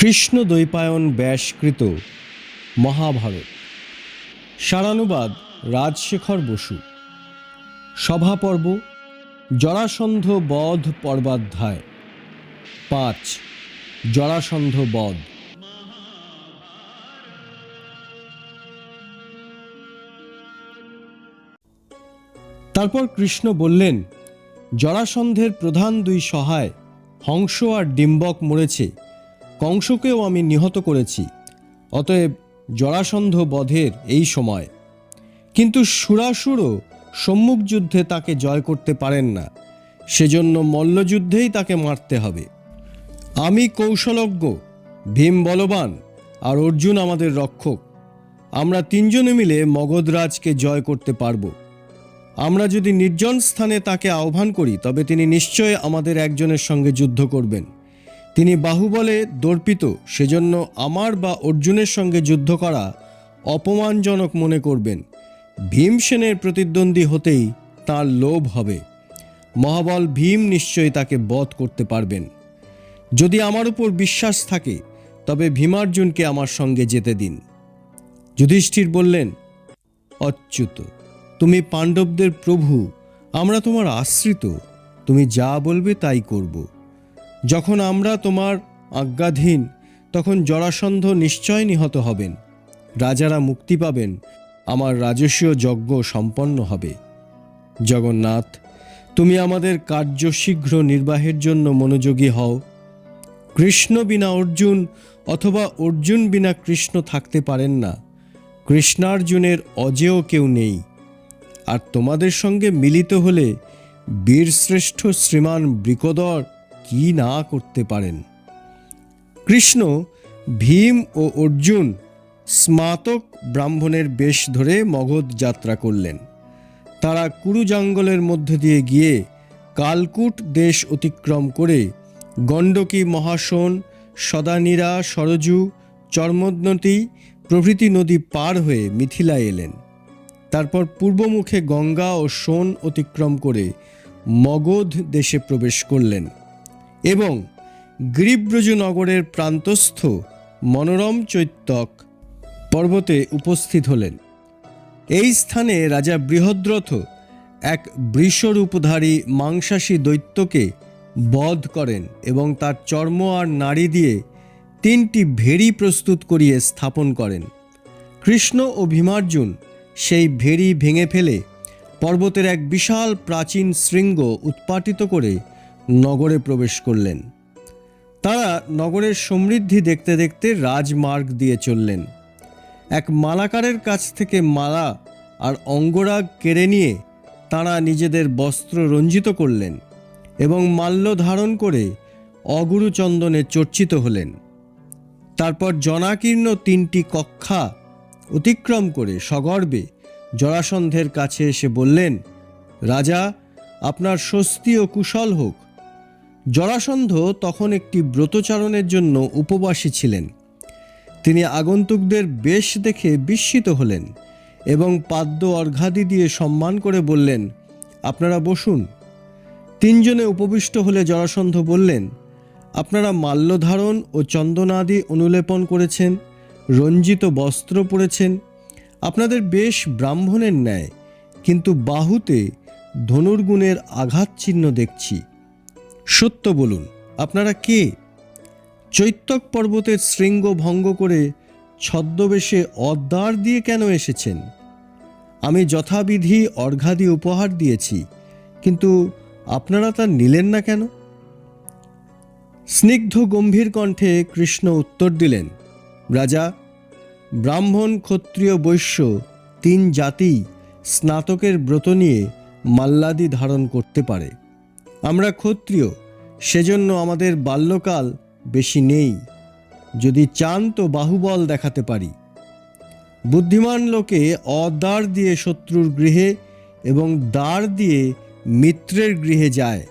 কৃষ্ণ দ্বৈপায়ন ব্যাসকৃত মহাভারত। সারানুবাদ রাজশেখর বসু। সভাপর্ব জরাসন্ধ বধ পর্বাধ্যায় ৫ জরাসন্ধ বধ। তারপর কৃষ্ণ বললেন, জরাসন্ধের প্রধান দুই সহায় হংস আর ডিম্বক মরেছে, কংসকেও আমি নিহত করেছি। অতএব জরাসন্ধ বধের এই সময়। কিন্তু সুরাসুরও সম্মুখ যুদ্ধে তাকে জয় করতে পারেন না, সেজন্য মল্লযুদ্ধেই তাকে মারতে হবে। আমি কৌশলজ্ঞ, ভীম বলবান, আর অর্জুন আমাদের রক্ষক। আমরা তিনজনে মিলে মগধরাজকে জয় করতে পারব। আমরা যদি নির্জন স্থানে তাকে আহ্বান করি, তবে তিনি নিশ্চয় আমাদের একজনের সঙ্গে যুদ্ধ করবেন। তিনি বাহুবলে দর্পিত, সেজন্য আমার বা অর্জুনের সঙ্গে যুদ্ধ করা অপমানজনক মনে করবেন। ভীমসেনের প্রতিদ্বন্দ্বী হতেই তাঁর লোভ হবে। মহাবল ভীম নিশ্চয়ই তাকে বধ করতে পারবেন। যদি আমার উপর বিশ্বাস থাকে, তবে ভীমার্জুনকে আমার সঙ্গে যেতে দিন। যুধিষ্ঠির বললেন, অচ্যুত, তুমি পাণ্ডবদের প্রভু, আমরা তোমার আশ্রিত, তুমি যা বলবে তাই করব। যখন আমরা তোমার আজ্ঞাধীন, তখন জরাসন্ধ নিশ্চয় নিহত হবেন, রাজারা মুক্তি পাবেন, আমার রাজসীয় যজ্ঞ সম্পন্ন হবে। জগন্নাথ, তুমি আমাদের কার্য শীঘ্র নির্বাহের জন্য মনোযোগী হও। কৃষ্ণ বিনা অর্জুন অথবা অর্জুন বিনা কৃষ্ণ থাকতে পারেন না। কৃষ্ণার্জুনের অজেয় কেউ নেই। আর তোমাদের সঙ্গে মিলিত হলে বীরশ্রেষ্ঠ শ্রীমান বৃকোদর কি না করতে পারেন। কৃষ্ণ, ভীম ও অর্জুন স্মাতক ব্রাহ্মণের বেশ ধরে মগধ যাত্রা করলেন। তারা কুরু জঙ্গলের মধ্যে দিয়ে গিয়ে কালকূট দেশ অতিক্রম করে গণ্ডকী, মহাসোন, সদানীরা, সরজু, চর্মোদ্নতি প্রভৃতি নদী পার হয়ে মিথিলায় এলেন। তারপর পূর্বমুখে গঙ্গা ও সোন অতিক্রম করে মগধ দেশে প্রবেশ করলেন এবং গিরিব্রজ নগরের প্রান্তস্থ মনোরম চৈত্যক পর্বতে উপস্থিত হলেন। এই স্থানে রাজা বৃহদ্রথ এক বৃষরূপধারী মাংসাশী দৈত্যকে বধ করেন এবং তার চর্ম আর নাড়ি দিয়ে 3টি ভেড়ি প্রস্তুত করিয়ে স্থাপন করেন। কৃষ্ণ ও ভীমার্জুন সেই ভেড়ি ভেঙে ফেলে পর্বতের এক বিশাল প্রাচীন শৃঙ্গ উৎপাটিত করে নগরে প্রবেশ করলেন। তারা নগরের সমৃদ্ধি দেখতে দেখতে রাজমার্গ দিয়ে চললেন। এক মালাকারের কাছ থেকে মালা আর অঙ্গরাগ কেড়ে নিয়ে তাঁরা নিজেদের বস্ত্র রঞ্জিত করলেন এবং মাল্য ধারণ করে অগুরু চন্দনে চর্চিত হলেন। তারপর জনাকীর্ণ 3টি কক্ষা অতিক্রম করে সগর্বে জরাসন্ধের কাছে এসে বললেন, রাজা, আপনার স্বস্তি ও কুশল হোক। জরাসন্ধ তখন একটি ব্রতচারণের জন্য উপবাসী ছিলেন। তিনি আগন্তুকদের বেশ দেখে বিস্মিত হলেন এবং পাদ্য অর্ঘ্যাদি দিয়ে সম্মান করে বললেন, আপনারা বসুন। 3 জনে উপবিষ্ট হলে জরাসন্ধ বললেন, আপনারা মাল্যধারণ ও চন্দনাদি অনুলেপন করেছেন, রঞ্জিত বস্ত্র পরেছেন, আপনাদের বেশ ব্রাহ্মণের ন্যায়, কিন্তু বাহুতে ধনুর্গুণের আঘাত চিহ্ন দেখছি। সত্য বলুন, আপনারা কে? চৈত্যক পর্বতের শৃঙ্গ ভঙ্গ করে ছদ্মবেশে অদ্বার দিয়ে কেন এসেছেন? আমি যথাবিধি অর্ঘ্যাদি উপহার দিয়েছি, কিন্তু আপনারা তা নিলেন না কেন? স্নিগ্ধ গম্ভীর কণ্ঠে কৃষ্ণ উত্তর দিলেন, রাজা, ব্রাহ্মণ, ক্ষত্রিয়, বৈশ্য 3 জাতি স্নাতকের ব্রত নিয়ে মাল্যাদি ধারণ করতে পারে। আমরা ক্ষত্রিয়, সেজন্য আমাদের বাল্যকাল বেশি নেই। যদি চান তো বাহুবল দেখাতে পারি। বুদ্ধিমান লোকে অদ্বার দিয়ে শত্রুর গৃহে এবং দ্বার দিয়ে মিত্রের গৃহে যায়।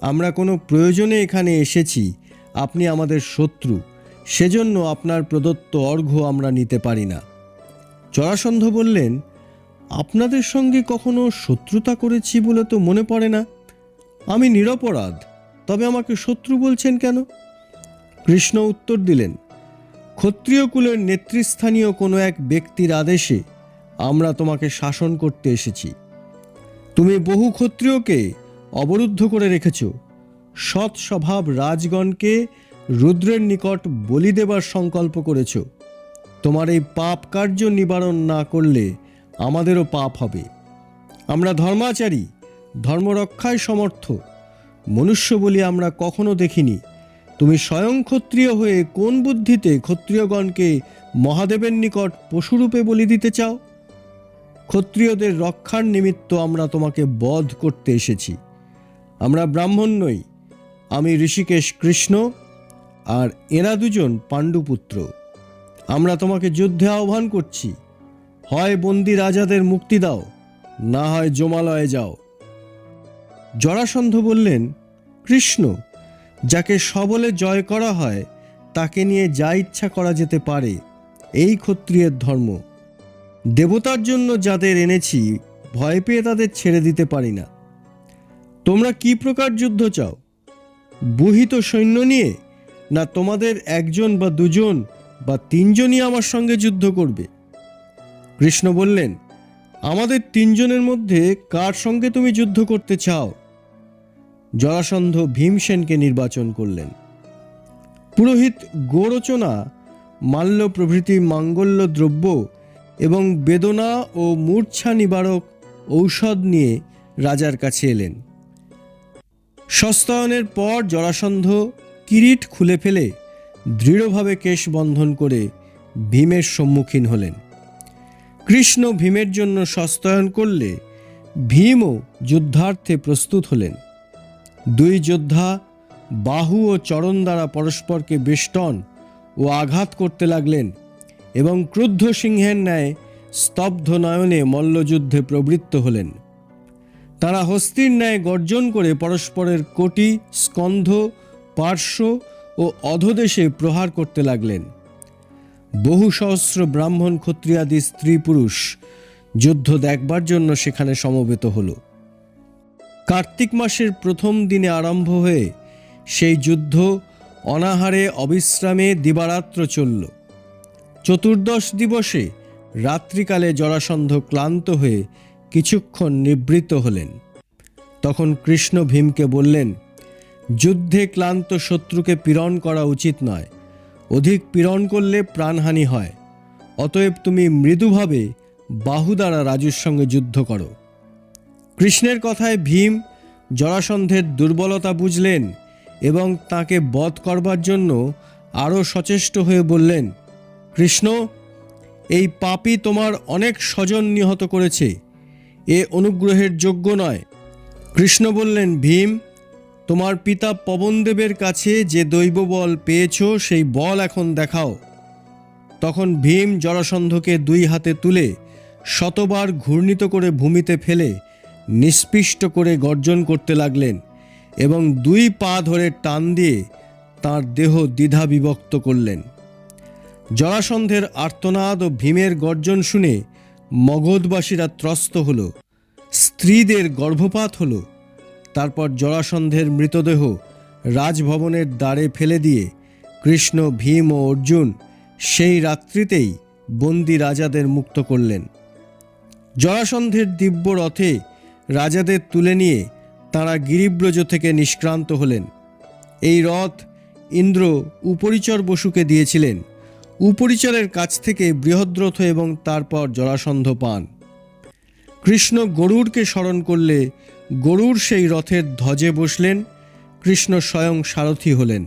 আমরা কোনো প্রয়োজনে এখানে এসেছি, আপনি আমাদের শত্রু, সেজন্য আপনার প্রদত্ত অর্ঘ্য আমরা নিতে পারি না। জরাসন্ধ বললেন, আপনাদের সঙ্গে কখনো শত্রুতা করেছি বলে তো মনে পড়ে না। আমি নিরপরাধ, তবে আমাকে শত্রু বলছেন কেন? কৃষ্ণ উত্তর দিলেন, ক্ষত্রিয় কুলের নেতৃস্থানীয় কোনো এক ব্যক্তির আদেশে আমরা তোমাকে শাসন করতে এসেছি। তুমি বহু ক্ষত্রিয়কে অবরুদ্ধ করে রেখেছ, সৎ স্বভাব রাজগণকে রুদ্রের নিকট বলি দেবার সংকল্প করেছ। তোমার এই পাপ কার্য নিবারণ না করলে আমাদেরও পাপ হবে। আমরা ধর্মাচারী, ধর্মরক্ষায় সমর্থ মনুষ্য বলি আমরা কখনো দেখিনি। তুমি স্বয়ং ক্ষত্রিয় হয়ে কোন বুদ্ধিতে ক্ষত্রিয়গণকে মহাদেবের নিকট পশুরূপে বলি দিতে চাও? ক্ষত্রিয়দের রক্ষার নিমিত্ত আমরা তোমাকে বধ করতে এসেছি। আমরা ব্রাহ্মণ নই, আমি ঋষিকেশ কৃষ্ণ, আর এরা দুজন পাণ্ডুপুত্র। আমরা তোমাকে যুদ্ধে আহ্বান করছি, হয় বন্দী রাজাদের মুক্তি দাও, না হয় যমালয়ে যাও। জরাসন্ধ বললেন, কৃষ্ণ, যাকে সবলে জয় করা হয় তাকে নিয়ে যা ইচ্ছা করা যেতে পারে, এই ক্ষত্রিয়ের ধর্ম। দেবতার জন্য যাদের এনেছি, ভয় পেয়ে তাদের ছেড়ে দিতে পারি না। তোমরা কি প্রকার যুদ্ধ চাও? বুহিত সৈন্য নিয়ে, না তোমাদের একজন বা দুজন বা তিনজনই আমার সঙ্গে যুদ্ধ করবে? কৃষ্ণ বললেন, আমাদের তিনজনের মধ্যে কার সঙ্গে তুমি যুদ্ধ করতে চাও? জরাসন্ধ ভীমসেনকে নির্বাচন করলেন। পুরোহিত গোরচনা, মাল্য প্রভৃতি মাঙ্গল্য দ্রব্য এবং বেদনা ও মূর্ছা নিবারক ঔষধ নিয়ে রাজার কাছে এলেন। সস্তায়নের পর জরাসন্ধ কিরিট খুলে ফেলে দৃঢ়ভাবে কেশ বন্ধন করে ভীমের সম্মুখীন হলেন। কৃষ্ণ ভীমের জন্য সস্তায়ন করলে ভীমও যুদ্ধার্থে প্রস্তুত হলেন। দুই যোদ্ধা বাহু ও চরণ দ্বারা পরস্পরকে বেষ্টন ও আঘাত করতে লাগলেন এবং ক্রুদ্ধ সিংহের ন্যায় স্তব্ধ নয়নে মল্লযুদ্ধে প্রবৃত্ত হলেন। তারা হস্তির ন্যায় গর্জন করে পরস্পরের কোটি, স্কন্ধ, পার্শ্ব ও অধোদেশে প্রহার করতে লাগলেন। বহু সহস্র ব্রাহ্মণ, ক্ষত্রিয়াদি স্ত্রী পুরুষ যুদ্ধ দেখবার জন্য সেখানে সমবেত হল। কার্তিক মাসের প্রথম দিনে আরম্ভ হয়ে সেই যুদ্ধ অনাহারে অবিশ্রামে দিবারাত্র চলল। চতুর্দশ দিবসে রাত্রিকালে জরাসন্ধ ক্লান্ত হয়ে কিছুক্ষণ নিবৃত্ত হলেন। তখন কৃষ্ণ ভীমকে বললেন, যুদ্ধে ক্লান্ত শত্রুকে পীড়ন করা উচিত নয়, অধিক পীড়ন করলে প্রাণহানি হয়। অতএব তুমি মৃদুভাবে বাহু দ্বারা রাজুর সঙ্গে যুদ্ধ করো। কৃষ্ণের কথায় ভীম জরাসন্ধের দুর্বলতা বুঝলেন এবং তাকে বধ করবার জন্য আরও সচেষ্ট হয়ে বললেন, কৃষ্ণ, এই পাপী তোমার অনেক স্বজন নিহত করেছে, এ অনুগ্রহের যোগ্য নয়। কৃষ্ণ বললেন, ভীম, তোমার পিতা পবনদেবের কাছে যে দৈব বল পেয়েছ সেই বল এখন দেখাও। তখন ভীম জরাসন্ধকে দুই হাতে তুলে শতবার ঘূর্ণিত করে ভূমিতে ফেলে নিষ্পিষ্ট করে গর্জন করতে লাগলেন এবং দুই পা ধরে টান দিয়ে তাঁর দেহ দ্বিধা বিভক্ত করলেন। জরাসন্ধের আর্তনাদ ও ভীমের গর্জন শুনে মগধবাসীরা ত্রস্ত হল, স্ত্রীদের গর্ভপাত হল। তারপর জরাসন্ধের মৃতদেহ রাজভবনের দ্বারে ফেলে দিয়ে কৃষ্ণ, ভীম ও অর্জুন সেই রাত্রিতেই বন্দী রাজাদের মুক্ত করলেন। জরাসন্ধের দিব্য রথে রাজাদের তুলে নিয়ে তাঁরা গিরিব্রজ থেকে নিষ্ক্রান্ত হলেন। এই রথ ইন্দ্র উপরিচর বসুকে দিয়েছিলেন। উপরিচরের কাছ থেকে বৃহদ্রথ এবং তারপর জরাসন্ধ পান। কৃষ্ণ গরুড়কে স্মরণ করলে গরুড় সেই রথের ধ্বজে বসলেন। কৃষ্ণ স্বয়ং সারথি হলেন।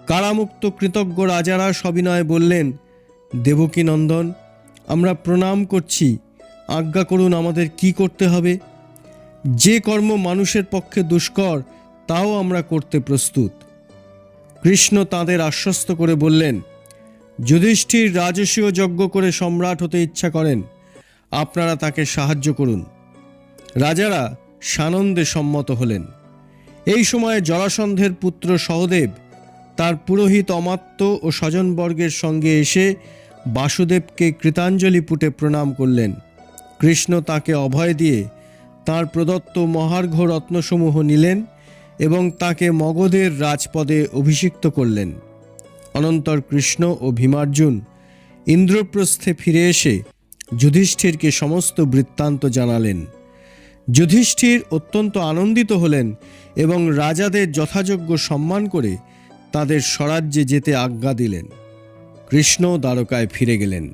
কারামুক্ত কৃতজ্ঞ রাজারা সবিনয়ে বললেন, দেবকী নন্দন, আমরা প্রণাম করছি, আজ্ঞা করুন আমাদের কি করতে হবে। যে কর্ম মানুষের পক্ষে দুষ্কর তাও আমরা করতে প্রস্তুত। কৃষ্ণ তাঁদের আশ্বস্ত করে বললেন, যুধিষ্ঠির রাজসীয় যজ্ঞ করে সম্রাট হতে ইচ্ছা করেন, আপনারা তাকে সাহায্য করুন। রাজারা সানন্দে সম্মত হলেন। এই সময়ে জরাসন্ধের পুত্র সহদেব তার পুরোহিত অমাত্য ও স্বজনবর্গের সঙ্গে এসে বাসুদেবকে কৃতাঞ্জলি পুটে প্রণাম করলেন। কৃষ্ণ তাকে অভয় দিয়ে তাঁর প্রদত্ত মহার্ঘ রত্নসমূহ নিলেন এবং তাকে মগধের রাজপদে অভিষিক্ত করলেন। অনন্তর কৃষ্ণ ও ভীমার্জুন ইন্দ্রপ্রস্থে ফিরে এসে যুধিষ্ঠিরকে সমস্ত বৃত্তান্ত জানালেন। যুধিষ্ঠির অত্যন্ত আনন্দিত হলেন এবং রাজাদের যথাযোগ্য সম্মান করে তাদের স্বরাজ্যে যেতে আজ্ঞা দিলেন। কৃষ্ণ দ্বারকায় ফিরে গেলেন।